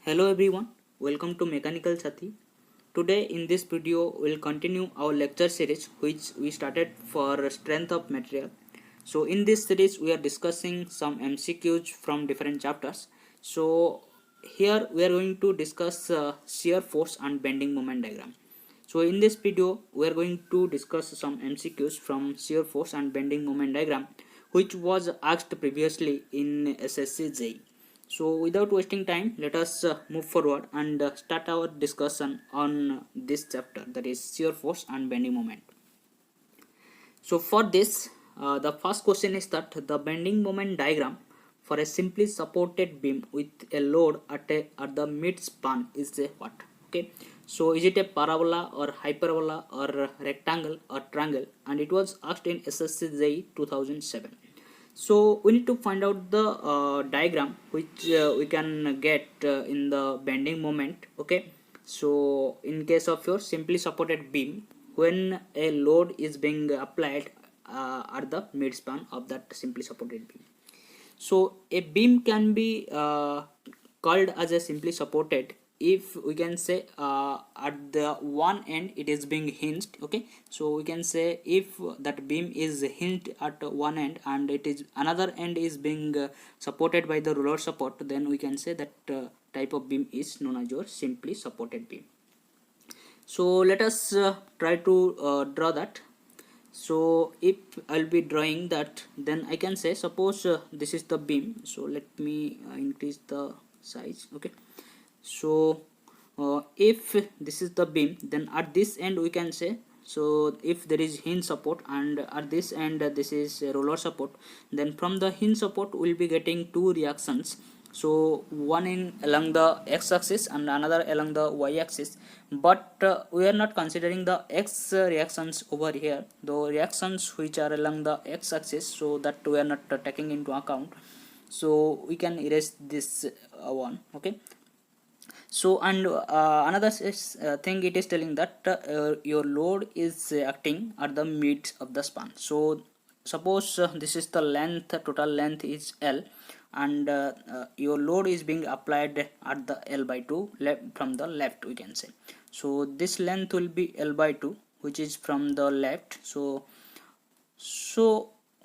Hello everyone, welcome to Mechanical Sati. Today in this video we'll continue our lecture series which we started for strength of material. So in this series we are discussing some MCQs from different chapters. So here we are going to discuss shear force and bending moment diagram. So in this video we are going to discuss some MCQs from shear force and bending moment diagram which was asked previously in SSC JEE. So without wasting time, let us move forward and start our discussion on this chapter, that is shear force and bending moment. So for this, the first question is that the bending moment diagram for a simply supported beam with a load at the mid span is a what? Okay, so is it a parabola or hyperbola or rectangle or triangle? And it was asked in SSC JEE 2007. So we need to find out the diagram which we can get in the bending moment. Okay, so in case of your simply supported beam, when a load is being applied at the midspan of that simply supported beam, so a beam can be called as a simply supported if we can say at the one end it is being hinged. Okay, so we can say if that beam is hinged at one end and it is another end is being supported by the roller support, then we can say that type of beam is known as your simply supported beam. So let us try to draw that. So if I'll be drawing that, then I can say suppose this is the beam. So let me increase the size. Okay, so if this is the beam, then at this end we can say, so if there is hinge support and at this end this is roller support, then from the hinge support we'll be getting two reactions. So one in along the x-axis and another along the y-axis, but we are not considering the x reactions over here, the reactions which are along the x-axis, so that we are not taking into account. So we can erase this one. Okay, so and another thing it is telling that your load is acting at the mid of the span. So suppose this is the length, total length is L, and your load is being applied at the L by 2 from the left, we can say. So this length will be L by 2, which is from the left. So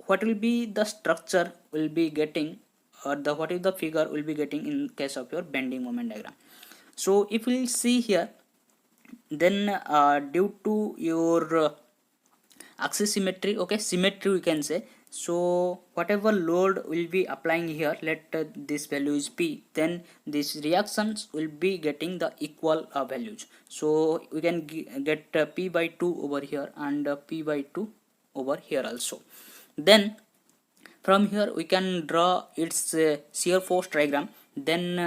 what will be the structure will be getting, or the what is the figure will be getting in case of your bending moment diagram. So if we see here, then due to your axis symmetry, okay, symmetry we can say, so whatever load will be applying here, let this value is P, then these reactions will be getting the equal values. So we can get P by 2 over here and P by 2 over here also. Then from here we can draw its shear force diagram. Then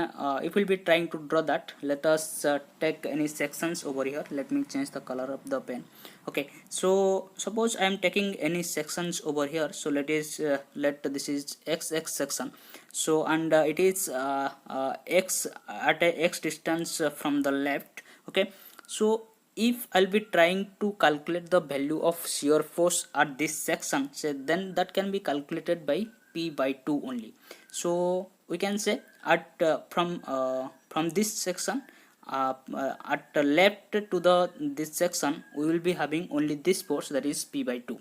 if we'll be trying to draw that, let us take any sections over here. Let me change the color of the pen. Okay, so suppose I am taking any sections over here. So let this is xx section. So and it is x at a x distance from the left. Okay, so if I'll be trying to calculate the value of shear force at this section, so then that can be calculated by P by 2 only. So we can say at from this section at the left to the this section we will be having only this force, that is P by 2.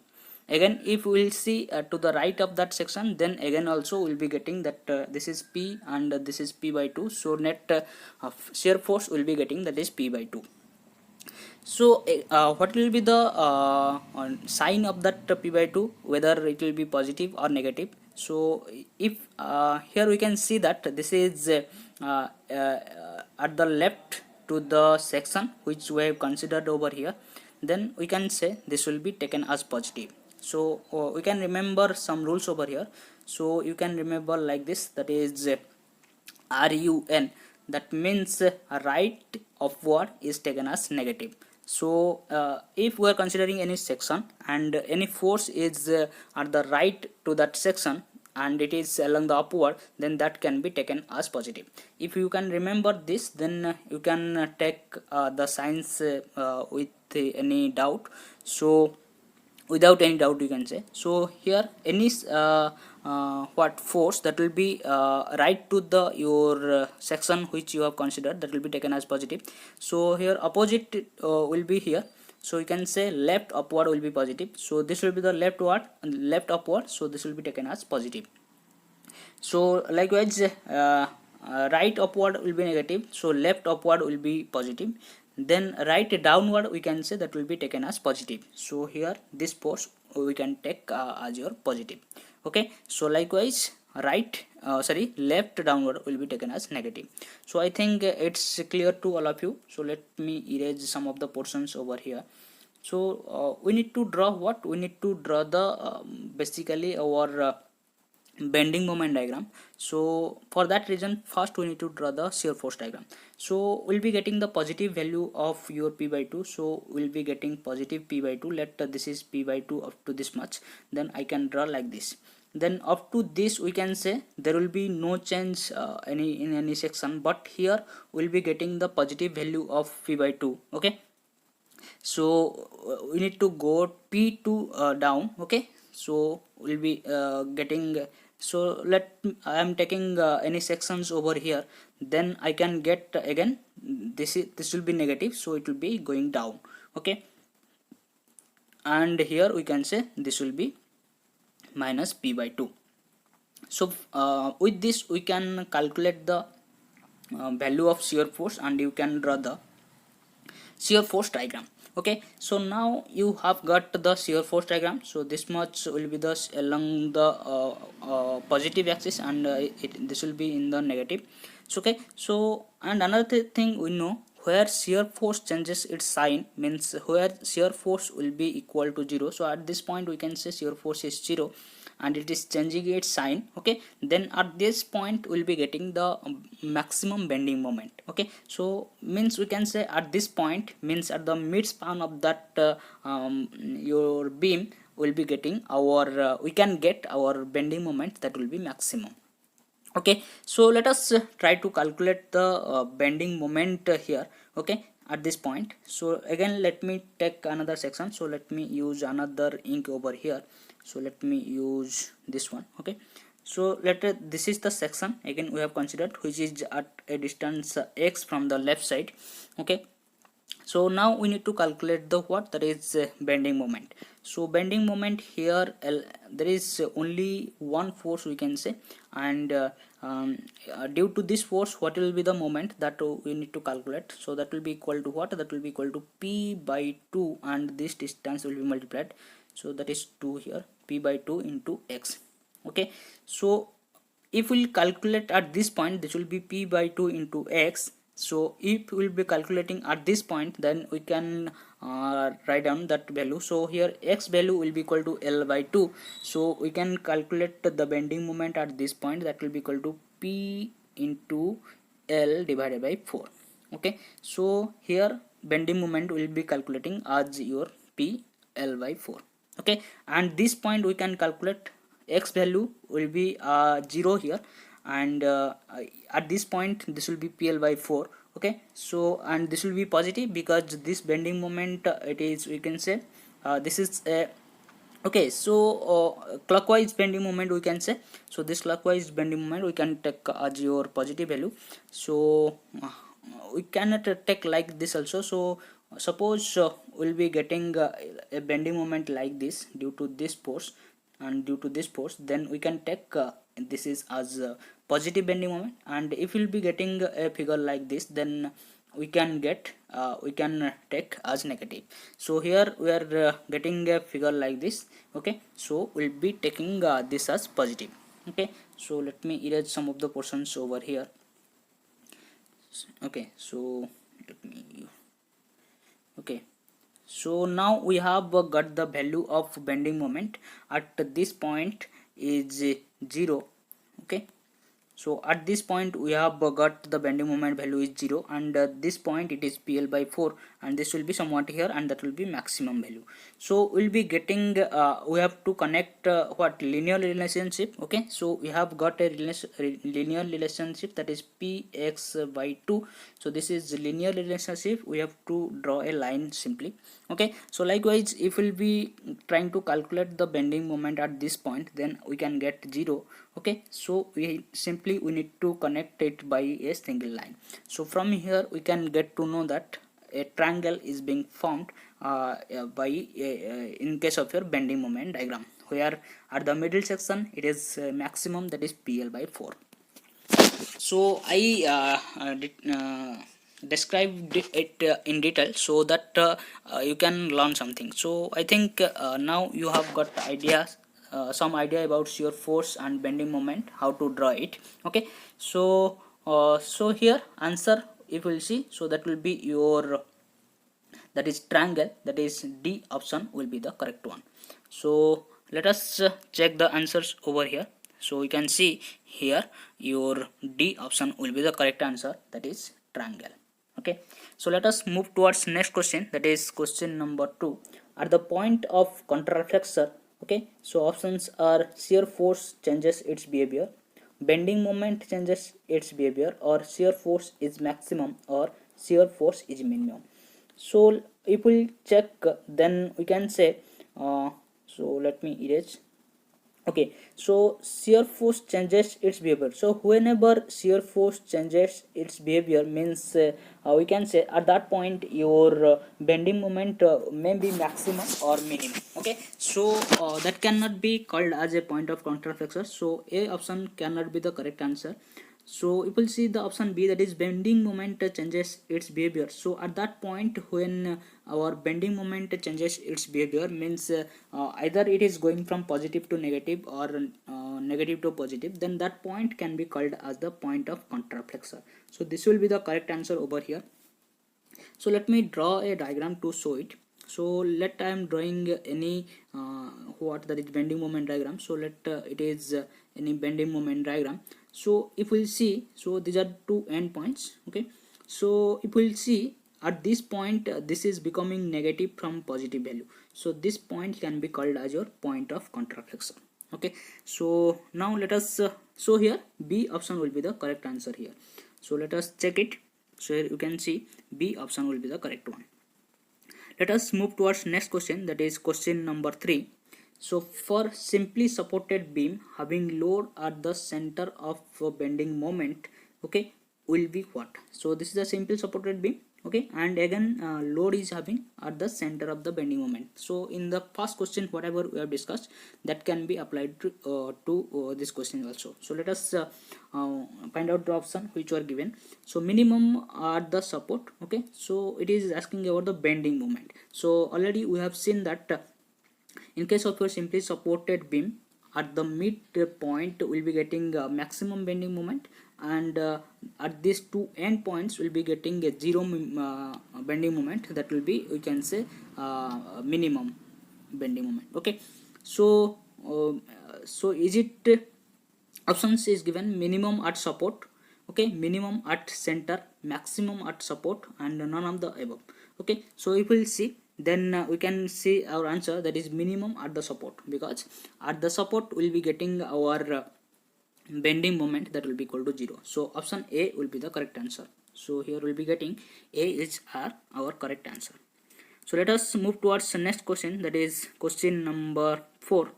Again if we will see to the right of that section, then again also we will be getting that this is P and this is P by 2. So net shear force will be getting, that is P by 2. So what will be the sign of that P by 2, whether it will be positive or negative? So if here we can see that this is at the left to the section which we have considered over here, then we can say this will be taken as positive. So we can remember some rules over here. So you can remember like this, that is RUN, that means right upward is taken as negative. So if we are considering any section and any force is at the right to that section and it is along the upward, then that can be taken as positive. If you can remember this, then you can take the signs with any doubt. So without any doubt you can say. So here any what force that will be right to the your section which you have considered, that will be taken as positive. So here opposite will be here, so you can say left upward will be positive, so this will be the left upward, so this will be taken as positive. So likewise right upward will be negative, so left upward will be positive, then right downward we can say that will be taken as positive. So here this force we can take as your positive. Okay, so likewise left downward will be taken as negative. So I think it's clear to all of you. So let me erase some of the portions over here. So we need to draw what, we need to draw the basically our bending moment diagram. So for that reason first we need to draw the shear force diagram. So we'll be getting the positive value of your p by 2, so we'll be getting positive p by 2. Let this is p by 2 up to this much, then I can draw like this. Then up to this we can say there will be no change in any section, but here we'll be getting the positive value of p by 2. Okay, so we need to go p2 down. Okay, so we'll be getting, so I am taking any sections over here, then I can get again this will be negative, so it will be going down. Okay, and here we can say this will be minus p by 2. So with this we can calculate the value of shear force, and you can draw the shear force diagram. Okay, so now you have got the shear force diagram. So this much will be the along the positive axis, and this will be in the negative. So okay, so and another thing we know, where shear force changes its sign means where shear force will be equal to 0. So at this point we can say shear force is 0 and it is changing its sign. Okay, then at this point we'll be getting the maximum bending moment. Okay, so means we can say at this point means at the mid span of that your beam will be getting our we can get our bending moment, that will be maximum. Okay, so let us try to calculate the bending moment here. Okay, at this point, so again let me take another section. So let me use another ink over here. So let me use this one. Okay, so this is the section again we have considered, which is at a distance x from the left side. Okay, so now we need to calculate the what, that is bending moment. So bending moment here there is only one force we can say, and due to this force what will be the moment that we need to calculate. So that will be equal to what, that will be equal to p by 2, and this distance will be multiplied, so that is 2 here, p by 2 into x. Okay, so if we'll calculate at this point, this will be p by 2 into x. So if we will be calculating at this point, then we can write down that value. So here x value will be equal to L by 2. So we can calculate the bending moment at this point, that will be equal to P into L divided by 4. Okay, so here bending moment will be calculating as your P L by 4. Okay, and this point we can calculate x value will be 0 here, and at this point this will be PL by 4. Okay, so and this will be positive because this bending moment it is, we can say this is a okay. So clockwise bending moment we can say, so this clockwise bending moment we can take as your positive value. So we cannot take like this also. So suppose we'll be getting a bending moment like this due to this force, and due to this force then we can take this is as positive bending moment, and if we'll be getting a figure like this, then we can get we can take as negative. So here we are getting a figure like this. Okay, so we'll be taking this as positive. Okay, so let me erase some of the portions over here. Okay, so let me okay, so now we have got the value of bending moment at this point is 0. Okay, So at this point we have got the bending moment value is 0, and this point it is PL by 4, and this will be somewhat here, and that will be maximum value. So we'll be getting we have to connect what linear relationship. Okay, so we have got a linear relationship, that is Px by 2. So this is linear relationship, we have to draw a line simply. Okay, so likewise if we'll be trying to calculate the bending moment at this point, then we can get 0. Okay, so we need to connect it by a single line. So from here we can get to know that a triangle is being formed by in case of your bending moment diagram, where at the middle section it is maximum, that is PL by 4. So I described it in detail so that you can learn something. So I think now you have got ideas, some idea about shear force and bending moment, how to draw it. Okay, so so here answer if we'll see, so that will be your, that is triangle, that is D option will be the correct one. So let us check the answers over here. So you can see here your D option will be the correct answer, that is triangle. Okay, so let us move towards next question, that is question number 2. At the point of contraflexure, okay, so options are shear force changes its behavior, bending moment changes its behavior, or shear force is maximum, or shear force is minimum. So if we check, then we can say so let me erase. Okay, so shear force changes its behavior. So whenever shear force changes its behavior means we can say at that point your bending moment may be maximum or minimum. Okay, so that cannot be called as a point of contraflexure, so A option cannot be the correct answer. So you will see the option B, that is bending moment changes its behavior. So at that point when our bending moment changes its behavior means either it is going from positive to negative or negative to positive, then that point can be called as the point of contraflexure. So this will be the correct answer over here. So let me draw a diagram to show it. So let I am drawing any what, that is bending moment diagram. So let it is any bending moment diagram. So if we'll see, so these are two endpoints. Okay, so if we'll see at this point this is becoming negative from positive value, so this point can be called as your point of contraflexure. Okay, so now let us so here B option will be the correct answer here. So let us check it. So here you can see B option will be the correct one. Let us move towards next question, that is question number 3. So for simply supported beam having load at the center of bending moment, okay, will be what? So this is a simple supported beam. Okay, and again load is having at the center of the bending moment. So in the first question whatever we have discussed, that can be applied to this question also. So let us find out the option which were given. So minimum at the support. Okay, so it is asking about the bending moment. So already we have seen that in case of your simply supported beam, at the mid point will be getting maximum bending moment, and at these two end points will be getting a zero bending moment, that will be, we can say, minimum bending moment. Okay, so so is it options is given minimum at support, okay, minimum at center, maximum at support, and none of the above. Okay, so if we'll see, then we can see our answer, that is minimum at the support, because at the support we'll be getting our bending moment, that will be equal to 0. So option A will be the correct answer. So here we'll be getting A is our correct answer. So let us move towards the next question, that is question number 4.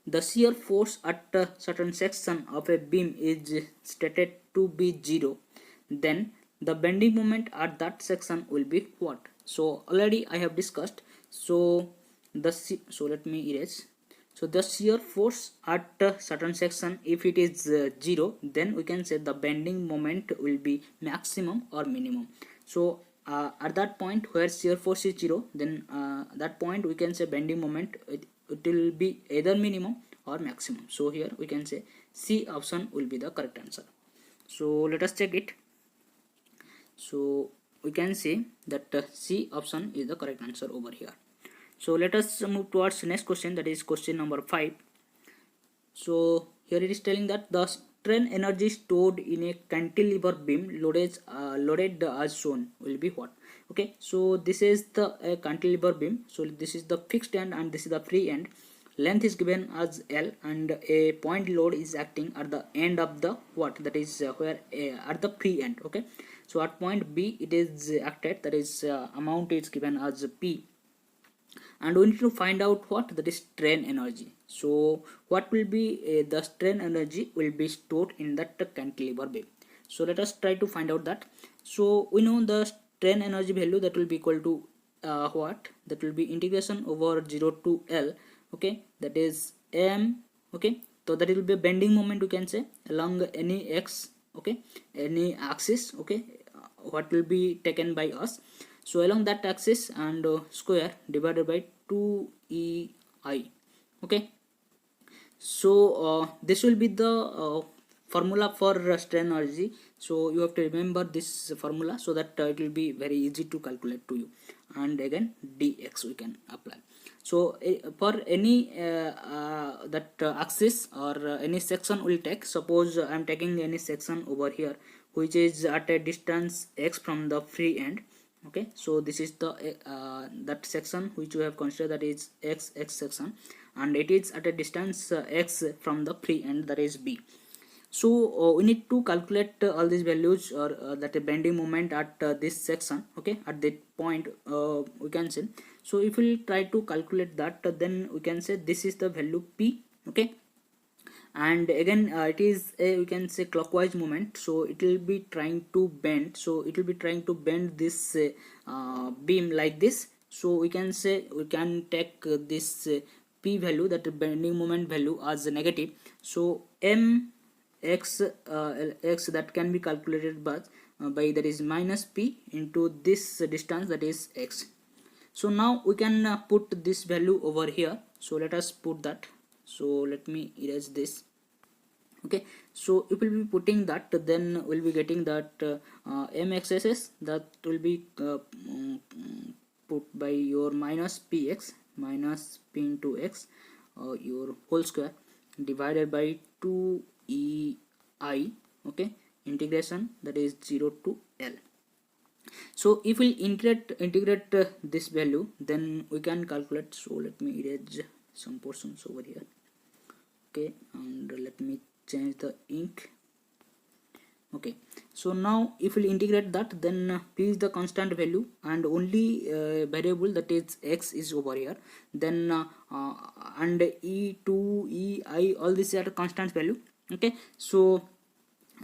The shear force at a certain section of a beam is stated to be 0, then the bending moment at that section will be what? So already I have discussed. So so let me erase. So the shear force at a certain section, if it is 0, then we can say the bending moment will be maximum or minimum. So at that point where shear force is 0, then that point we can say bending moment it will be either minimum or maximum. So here we can say C option will be the correct answer. So let us check it. So we can say that C option is the correct answer over here. So let us move towards next question, that is question number 5. So here it is telling that the strain energy stored in a cantilever beam loaded as shown will be what? Okay, so this is the cantilever beam. So this is the fixed end and this is the free end. Length is given as L and a point load is acting at the end of the what, that is where at the free end. Okay, so at point B it is acted, that is amount is given as P, and we need to find out what, that is strain energy. So what will be the strain energy will be stored in that cantilever beam. So let us try to find out that. So we know the strain energy value, that will be equal to what, that will be integration over 0 to L. Okay, that is M. Okay, so that will be a bending moment, you can say, along any x, okay, any axis. Okay, what will be taken by us. So along that axis, and square divided by 2EI. Okay, so this will be the formula for strain energy. So you have to remember this formula so that it will be very easy to calculate to you. And again dx we can apply. So for any axis or any section will take, suppose I am taking any section over here which is at a distance x from the free end. Okay, so this is the that section which we have considered, that is x section, and it is at a distance x from the free end, that is B. So we need to calculate all these values, or that a bending moment at this section. Okay, at that point we can say. So if we try to calculate that, then we can say this is the value P. Okay, and again it is a, we can say, clockwise moment. So it will be trying to bend, so it will be trying to bend this beam like this. So we can say, we can take this P value, that bending moment value, as negative. So M x x that can be calculated by that is minus P into this distance, that is x. So now we can put this value over here. So let us put that. So let me erase this. Okay, so if we will be putting that, then we'll be getting that mxss, that will be put by your minus px, minus p into x, your whole square, divided by 2ei. Okay, integration, that is 0 to L. So if we integrate this value, then we can calculate. So let me erase some portions over here. Okay, and let me change the ink. Okay, so now if we integrate that, then P is the constant value, and only variable, that is x, is over here. Then and E2, EI, all these are constant value. Okay, so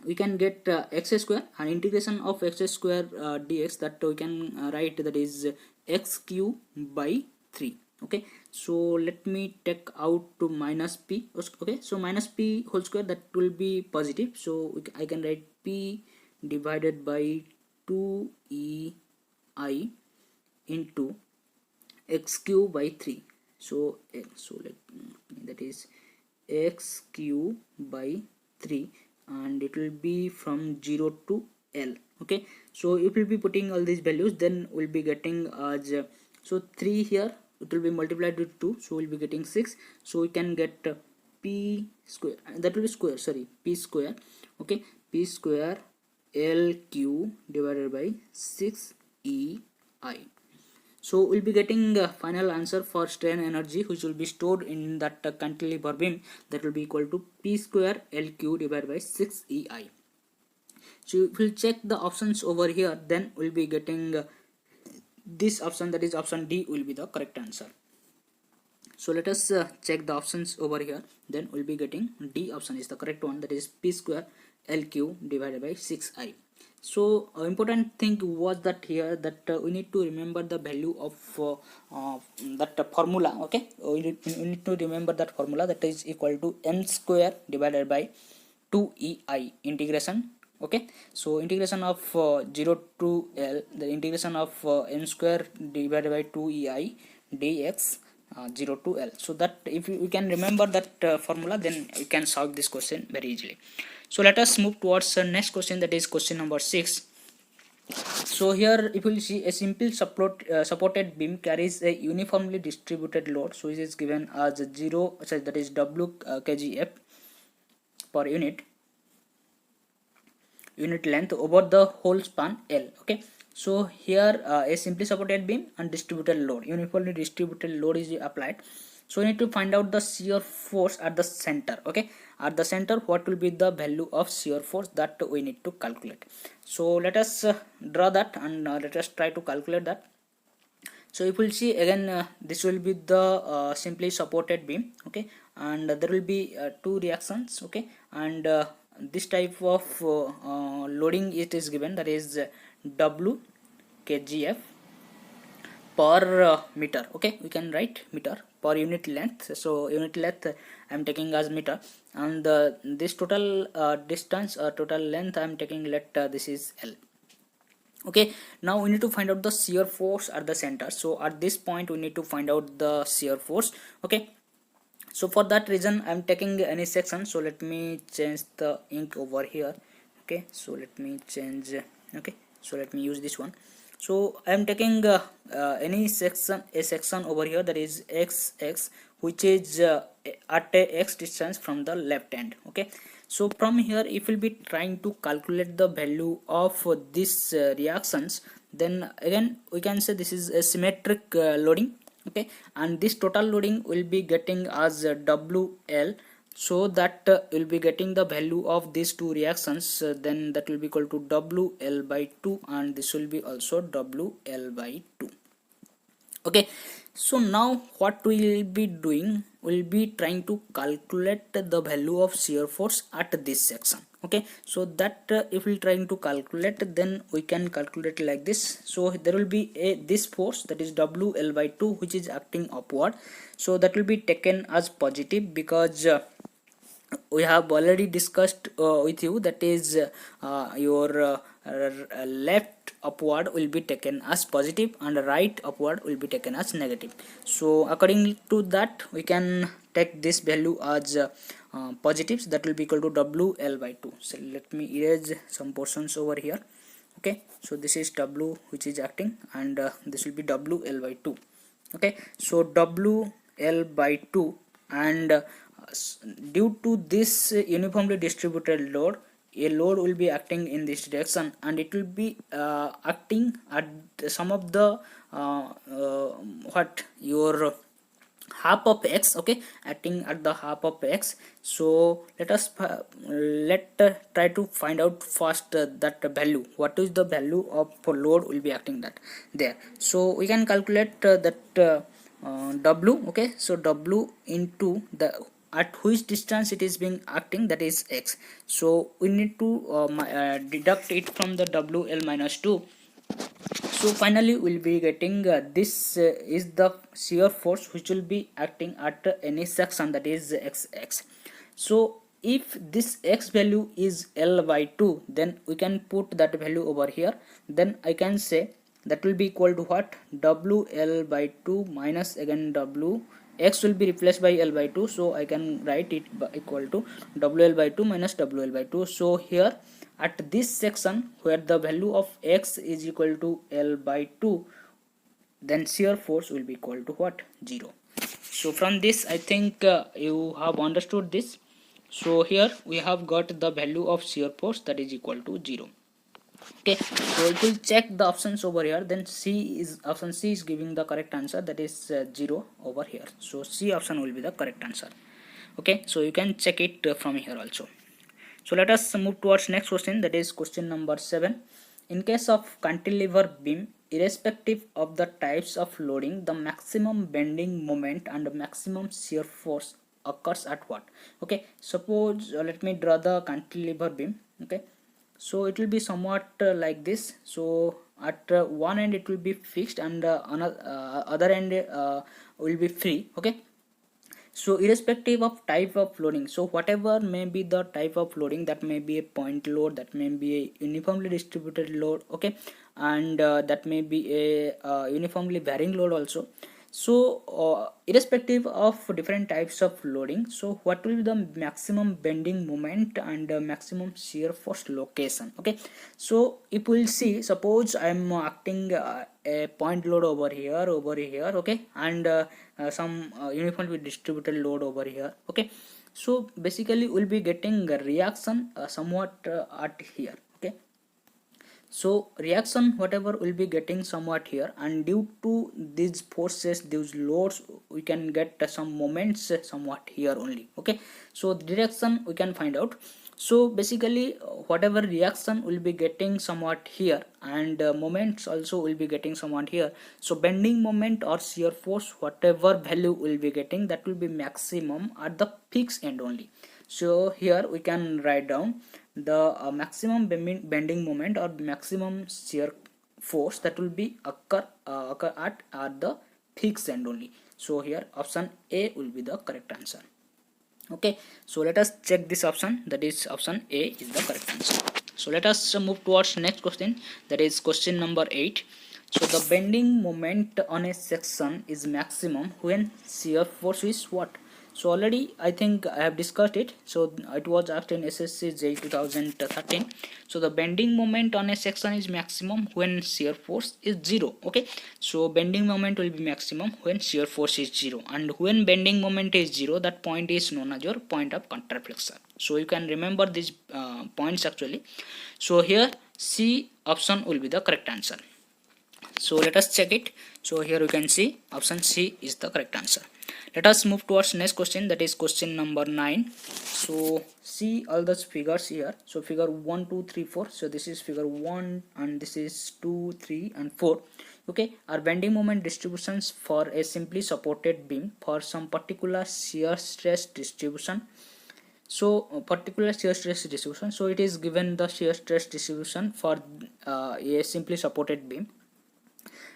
we can get x square, and integration of x square dx, that we can write, that is x cube by 3. Okay, so let me take out to minus p. Okay, so minus p whole square, that will be positive. So I can write p divided by 2ei into x cube by 3. So that is x cube by 3, and it will be from 0 to L. Okay, so if we'll be putting all these values, then we'll be getting as so 3 here, it will be multiplied with 2, so we'll be getting 6. So we can get p square, that will be square, sorry, p square. Okay, p square L cube divided by 6ei. So we'll be getting a final answer for strain energy, which will be stored in that cantilever beam, that will be equal to P square L cube divided by 6EI. So if we'll check the options over here, then we'll be getting this option, that is option D, will be the correct answer. So let us check the options over here, then we'll be getting D option is the correct one, that is P square L cube divided by 6I. So important thing was that here, that we need to remember the value of that formula. Okay, we need to remember that formula, that is equal to m square divided by 2ei integration. Okay, so integration of 0 to L, the integration of m square divided by 2ei dx 0 to L. So that if we can remember that formula, then we can solve this question very easily. So let us move towards the next question, that is question number 6. So here if you see, a simple supported beam carries a uniformly distributed load, so it is given as 0, that is W kgf per unit. unit length over the whole span L. Okay, so here a simply supported beam and distributed load, uniformly distributed load is applied. So we need to find out the shear force at the center. Okay, at the center what will be the value of shear force that we need to calculate. So let us draw that, and let us try to calculate that. So if we'll see again, this will be the simply supported beam. Okay, and there will be two reactions. Okay, and this type of loading it is given, that is W kgf per meter. Okay, we can write meter per unit length. So unit length I am taking as meter, and this total distance or total length I am taking, let this is L. Okay, now we need to find out the shear force at the center. So at this point we need to find out the shear force. Okay, so for that reason I am taking any section. So let me change the ink over here. Okay, so let me change. Okay, so let me use this one. So I am taking any section, a section over here, that is xx, which is at a x distance from the left hand. Okay, so from here if we'll be trying to calculate the value of this reactions, then again we can say this is a symmetric loading. Okay, and this total loading will be getting as WL. So that will be getting the value of these two reactions, then that will be equal to WL by 2, and this will be also WL by 2. Okay, so now what we will be doing, we'll be trying to calculate the value of shear force at this section. Okay, so that if we trying to calculate, then we can calculate like this. So there will be this force, that is WL by 2, which is acting upward. So that will be taken as positive, because we have already discussed with you, that is your left upward will be taken as positive and right upward will be taken as negative. So according to that we can take this value as positives, that will be equal to WL by 2. So let me erase some portions over here. Okay, so this is W which is acting, and this will be WL by 2. Okay, so WL by 2, and due to this uniformly distributed load, a load will be acting in this direction, and it will be acting at some of the what your half of x. Okay, acting at the half of x. So let us try to find out first that value, what is the value of load will be acting that there. So we can calculate that W. Okay, so W into the at which distance it is being acting, that is x. So we need to deduct it from the WL minus 2. So finally we'll be getting this is the shear force which will be acting at any section, that is xx. So if this x value is L by 2, then we can put that value over here. Then I can say that will be equal to what, WL by 2 minus again W, x will be replaced by L by 2, so I can write it equal to WL by 2 minus WL by 2. So here at this section where the value of x is equal to L by 2, then shear force will be equal to what, 0. So from this I think you have understood this. So here we have got the value of shear force, that is equal to 0. Okay, so it will check the options over here, then option C is giving the correct answer, that is 0 over here. So C option will be the correct answer. Okay, so you can check it from here also. So let us move towards next question, that is question number 7. In case of cantilever beam, irrespective of the types of loading, the maximum bending moment and maximum shear force occurs at what? Okay, suppose let me draw the cantilever beam. Okay, so it will be somewhat like this. So at one end it will be fixed, and other end will be free. Okay, so irrespective of type of loading, so whatever may be the type of loading, that may be a point load, that may be a uniformly distributed load. Okay, and that may be a uniformly varying load also. So irrespective of different types of loading, so what will be the maximum bending moment and maximum shear force location? Okay, so if we'll see, suppose I am acting a point load over here, okay, and some uniformly distributed load over here. Okay, so basically we'll be getting a reaction somewhat at here. Okay, So reaction whatever will be getting somewhat here, and due to these forces, these loads, we can get some moments somewhat here only. Okay, so direction we can find out. So basically whatever reaction will be getting somewhat here, and moments also will be getting somewhat here. So bending moment or shear force, whatever value will be getting, that will be maximum at the fixed end only. So here we can write down the maximum bending moment or maximum shear force that will be occur at the fixed end only. So here option A will be the correct answer. Okay, so let us check this option, that is option A is the correct answer. So let us move towards next question, that is question number 8. So the bending moment on a section is maximum when shear force is what? So already I think I have discussed it. So it was asked in SSC JEE 2013. So the bending moment on a section is maximum when shear force is 0. Okay, so bending moment will be maximum when shear force is 0, and when bending moment is 0, that point is known as your point of contraflexure. So you can remember these points actually. So here C option will be the correct answer. So let us check it. So here you can see option C is the correct answer. Let us move towards next question, that is question number 9. So see all those figures here. So figure 1 2 3 4. So this is figure 1 and this is 2 3 and 4. Okay, are bending moment distributions for a simply supported beam for some particular shear stress distribution. So particular shear stress distribution, so it is given the shear stress distribution for a simply supported beam.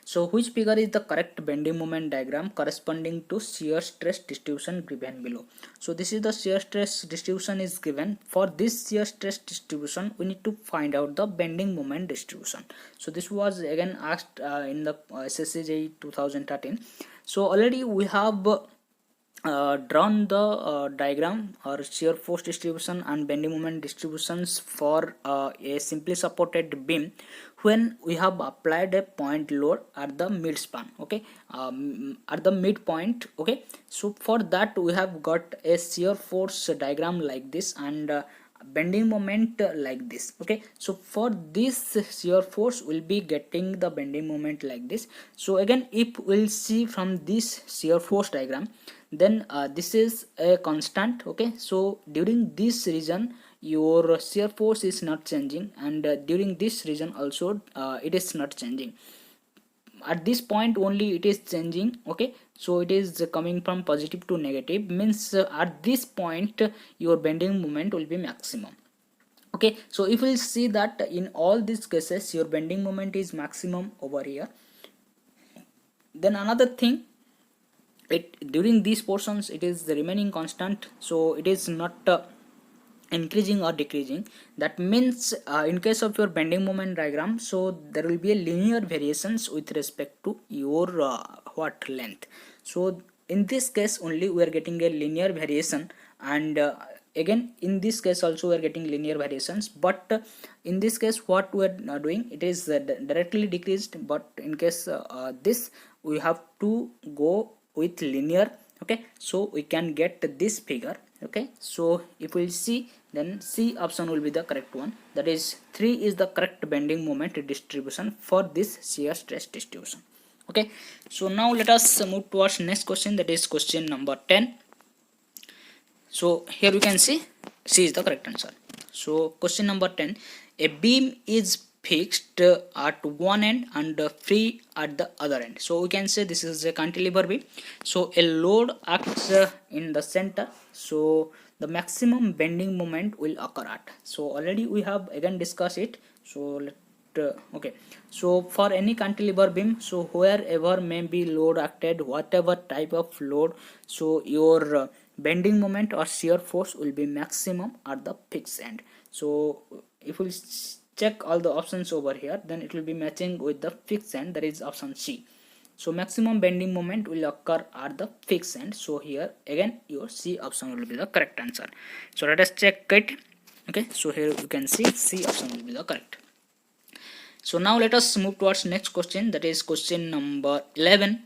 So which figure is the correct bending moment diagram corresponding to shear stress distribution given below? So this is the shear stress distribution is given. For this shear stress distribution, we need to find out the bending moment distribution. So this was again asked in the SSC JEE 2013. So already we have drawn the diagram or shear force distribution and bending moment distributions for a simply supported beam when we have applied a point load at the mid span. Okay, at the midpoint. Okay, so for that we have got a shear force diagram like this, and bending moment like this. Okay, so for this shear force will be getting the bending moment like this. So again, if we'll see from this shear force diagram, then this is a constant. Okay, so during this region your shear force is not changing, and during this region also it is not changing. At this point only it is changing. Okay, so it is coming from positive to negative, means at this point your bending moment will be maximum. Okay, so if we see that in all these cases your bending moment is maximum over here, then another thing, it during these portions it is the remaining constant, so it is not increasing or decreasing. That means in case of your bending moment diagram, so there will be a linear variations with respect to your what length. So in this case only we are getting a linear variation, and again in this case also we are getting linear variations, but in this case what we are doing, it is directly decreased, but in case this we have to go with linear. Okay, so we can get this figure. Okay, so if we see, then C option will be the correct one, that is 3 is the correct bending moment distribution for this shear stress distribution. Okay, so now let us move towards next question, that is question number 10. So here you can see C is the correct answer. So question number 10, a beam is fixed at one end and free at the other end. So we can say this is a cantilever beam. So a load acts in the center, so the maximum bending moment will occur at. So already we have again discussed it. So okay, so for any cantilever beam, so wherever may be load acted, whatever type of load, so your bending moment or shear force will be maximum at the fixed end. So if we check all the options over here, then it will be matching with the fixed end, that is option C. So maximum bending moment will occur at the fixed end. So here again your C option will be the correct answer. So let us check it. Okay, so here you can see C option will be the correct. So now let us move towards next question, that is question number 11.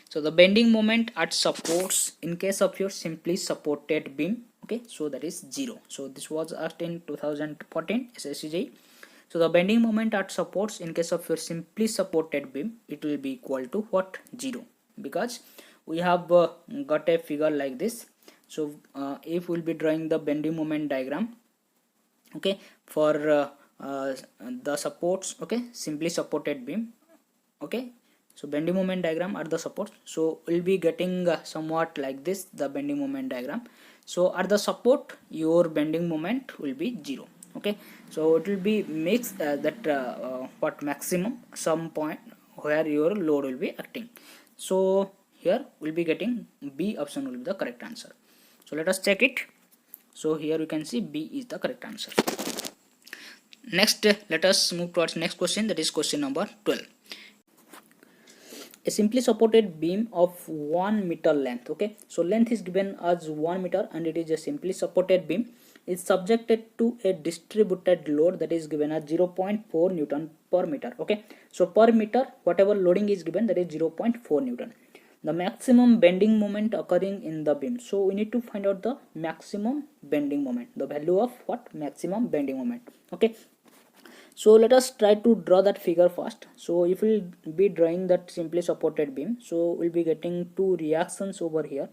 So the bending moment at supports in case of your simply supported beam. Okay, so that is 0. So this was asked in 2014 SSC JEE. So the bending moment at supports in case of your simply supported beam, it will be equal to what? 0, because we have got a figure like this. So if we'll be drawing the bending moment diagram, okay, for the supports, okay, simply supported beam, okay, so bending moment diagram at the support, so we'll be getting somewhat like this, the bending moment diagram. So at the support your bending moment will be 0, okay, so it will be makes that what maximum some point where your load will be acting. So here we'll be getting B option will be the correct answer. So let us check it. So here you can see B is the correct answer. Next, let us move towards next question, that is question number 12. A simply supported beam of 1 meter length, okay, so length is given as 1 meter and it is a simply supported beam, is subjected to a distributed load that is given as 0.4 Newton per meter, okay, so per meter whatever loading is given, that is 0.4 Newton. The maximum bending moment occurring in the beam, so we need to find out the maximum bending moment, the value of what? Maximum bending moment, okay. So let us try to draw that figure first. So if we'll be drawing that simply supported beam, so we'll be getting two reactions over here,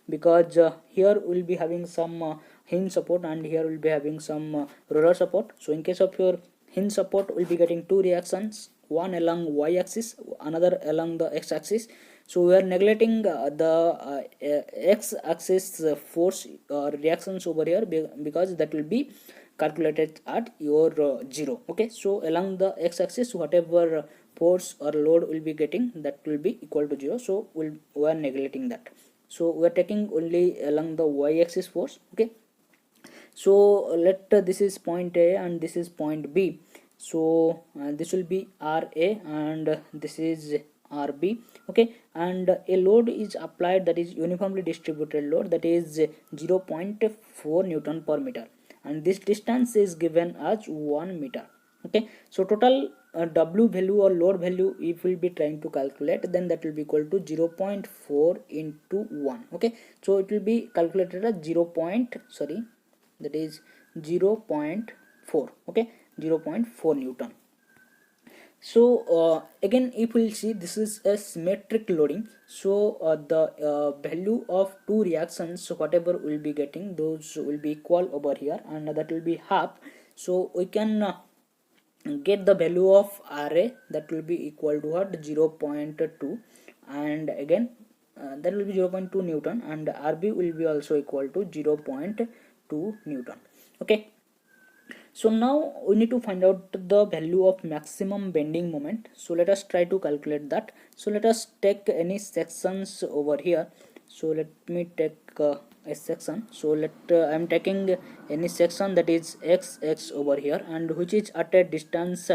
because here we'll be having some hinge support and here we'll be having some roller support. So in case of your hinge support, we'll be getting two reactions, one along y axis, another along the x axis. So we are neglecting the x axis force reactions over here, because that will be calculated at your 0, okay. So along the x axis whatever force or load will be getting, that will be equal to 0, so we are neglecting that. So we are taking only along the y axis force, okay. So let this is point A and this is point B. So this will be RA and this is RB, okay, and a load is applied, that is uniformly distributed load, that is 0.4 Newton per meter, and this distance is given as 1 meter, okay. So total W value or load value if we'll be trying to calculate, then that will be equal to 0.4 into 1, okay. So it will be calculated as 0. Sorry, that is 0.4, okay, 0.4 Newton. So again if we'll see, this is a symmetric loading, so the value of two reactions, so whatever we'll be getting, those will be equal over here and that will be half. So we can get the value of RA, that will be equal to what? 0.2, and again that will be 0.2 Newton, and RB will be also equal to 0.2 Newton, okay. So now we need to find out the value of maximum bending moment. So let us try to calculate that. So let us take any sections over here. So let me take a section. So I am taking any section that is x over here and which is at a distance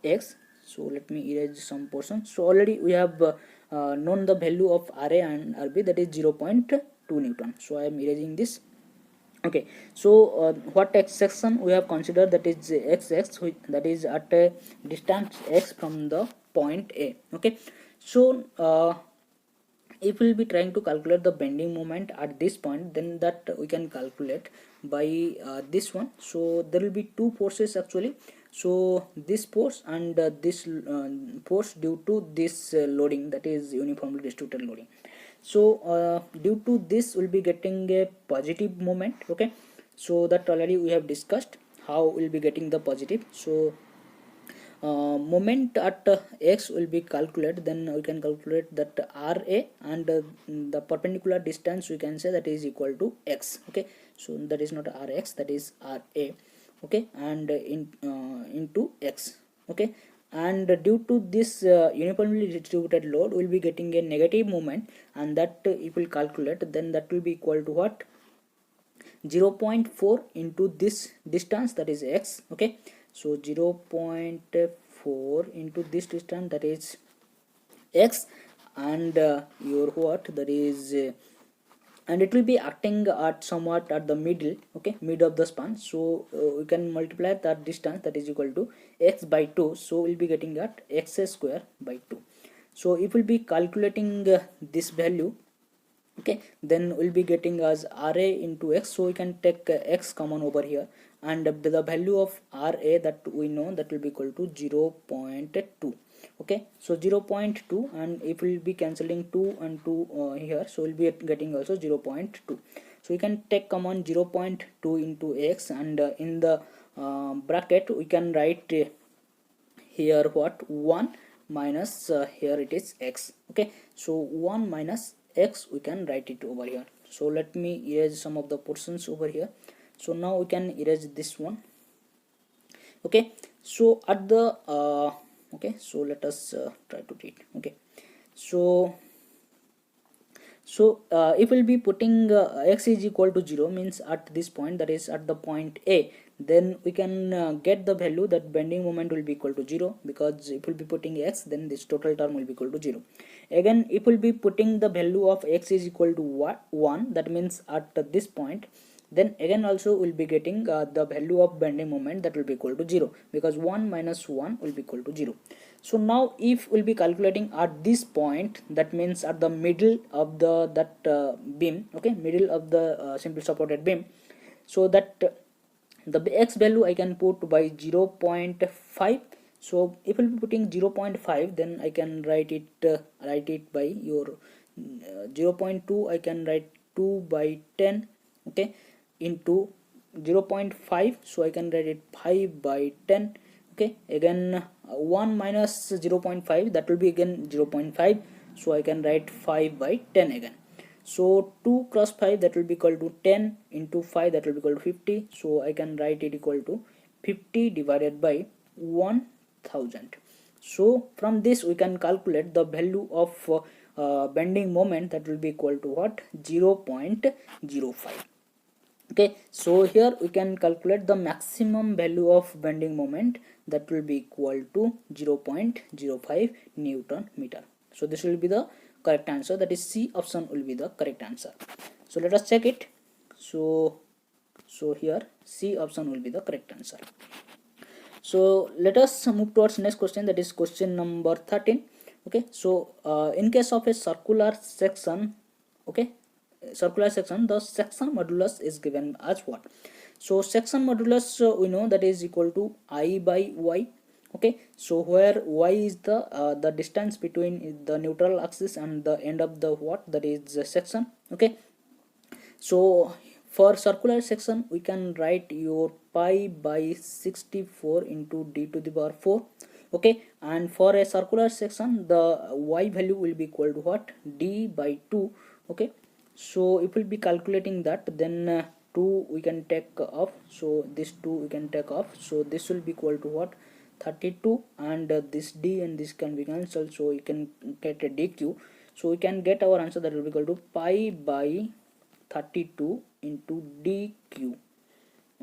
x. So let me erase some portion. So already we have known the value of RA and RB, that is 0.2 Newton. So I am erasing this, okay. So what x section we have considered, that is xx, that is at a distance x from the point A, okay. So if we will be trying to calculate the bending moment at this point, then that we can calculate by this one. So there will be two forces actually, so this force and this force due to this loading, that is uniformly distributed loading. So due to this we'll be getting a positive moment, okay. So that already we have discussed how we'll be getting the positive. So moment at x will be calculated, then we can calculate that RA and the perpendicular distance we can say that is equal to x, okay. So that is not Rx, that is RA, okay, and into x, okay. And due to this uniformly distributed load we will be getting a negative moment, and that if we calculate, then that will be equal to what? 0.4 into this distance, that is x, okay. So 0.4 into this distance, that is x, and your what, that is and it will be acting at somewhat at the middle, okay, mid of the span. So we can multiply that distance, that is equal to x by 2, so we'll be getting at x square by 2. So if we'll be calculating this value, Okay, then we'll be getting as ra into x, so we can take x common over here, and the value of ra that we know that will be equal to 0.2. okay, so 0.2, and if we'll be cancelling 2 and 2 here, so we'll be getting also 0.2. so we can take common 0.2 into x, and in the bracket we can write here what 1 minus here it is x. okay, so 1 minus x we can write it over here. So let me erase some of the portions over here. So now we can erase this one. okay, so at the okay, so let us try to read. okay, so if we'll be putting x is equal to 0 means at this point, that is at the point a, then we can get the value that bending moment will be equal to 0, because if we'll be putting x, then this total term will be equal to 0. Again, if we'll be putting the value of x is equal to 1, that means at this point, then again also we'll be getting the value of bending moment that will be equal to 0, because 1 minus 1 will be equal to 0. So now if we'll be calculating at this point, that means at the middle of the beam, okay, middle of the simply supported beam, so that the x value I can put by 0.5. so if we'll be putting 0.5, then I can write it by your 0.2, I can write 2 by 10, okay, into 0.5, so I can write it 5 by 10. okay, again 1 minus 0.5, that will be again 0.5, so I can write 5 by 10 again. So 2 cross 5, that will be equal to 10 into 5, that will be equal to 50, so I can write it equal to 50 divided by 1000. so from this we can calculate the value of bending moment, that will be equal to what, 0.05. okay, so here we can calculate the maximum value of bending moment, that will be equal to 0.05 Newton meter. So this will be the correct answer, that is C option will be the correct answer. So let us check it. So here C option will be the correct answer. So let us move towards next question, that is question number 13. okay, so in case of a circular section, okay, the section modulus is given as what? So section modulus we know that is equal to I by y. okay, so where y is the distance between the neutral axis and the end of the what, that is the section. okay, so for circular section we can write your pi by 64 into d to the power 4. okay, and for a circular section the y value will be equal to what, d by 2. okay, so if we'll be calculating that, then 2 we can take off, so this 2 we can take off, so this will be equal to what, 32, and this d and this can be cancelled, so you can get a dq. so we can get our answer, that will be equal to pi by 32 into dq.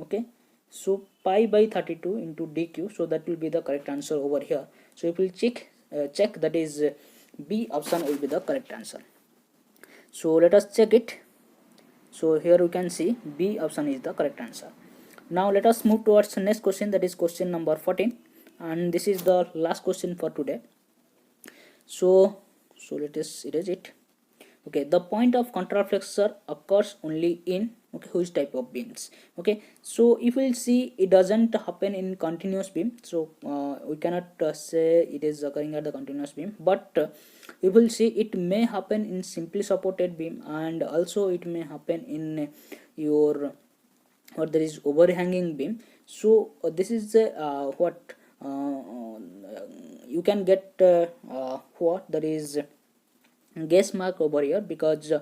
okay, so pi by 32 into dq, so that will be the correct answer over here. So if we'll check, that is B option will be the correct answer. So let us check it. So here we can see B option is the correct answer. Now let us move towards the next question, that is question number 14, and this is the last question for today. So let us erase it. okay, the point of contraflexure occurs only in, okay, which type of beams? okay, so if we'll see, it doesn't happen in continuous beam, so we cannot say it is occurring at the continuous beam, but if we'll see, it may happen in simply supported beam, and also it may happen in your, or there is overhanging beam. So this is what you can get what, that is guess mark over here, because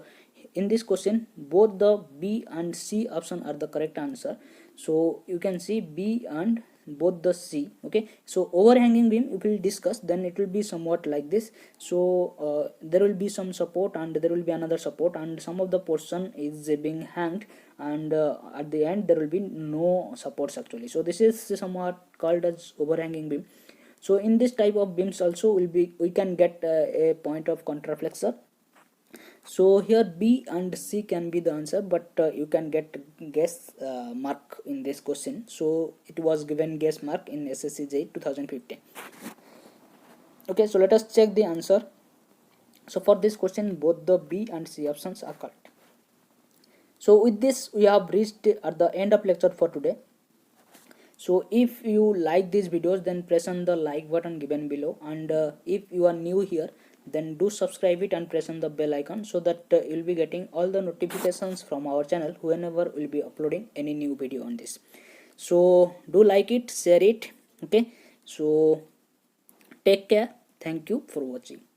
in this question both the B and C option are the correct answer. So you can see B and both the C. okay, so overhanging beam if we will discuss, then it will be somewhat like this. So there will be some support and there will be another support, and some of the portion is being hanged, and at the end there will be no supports actually. So this is somewhat called as overhanging beam. So in this type of beams also we can get a point of contraflexure. So here B and C can be the answer, but you can get guess mark in this question. So it was given guess mark in SSC JEE 2015. okay, so let us check the answer. So for this question, both the B and C options are correct. So with this, we have reached at the end of lecture for today. So if you like these videos, then press on the like button given below, and if you are new here, then do subscribe it and press on the bell icon, so that you'll be getting all the notifications from our channel whenever we'll be uploading any new video on this. So do like it, share it. Okay, so take care. Thank you for watching.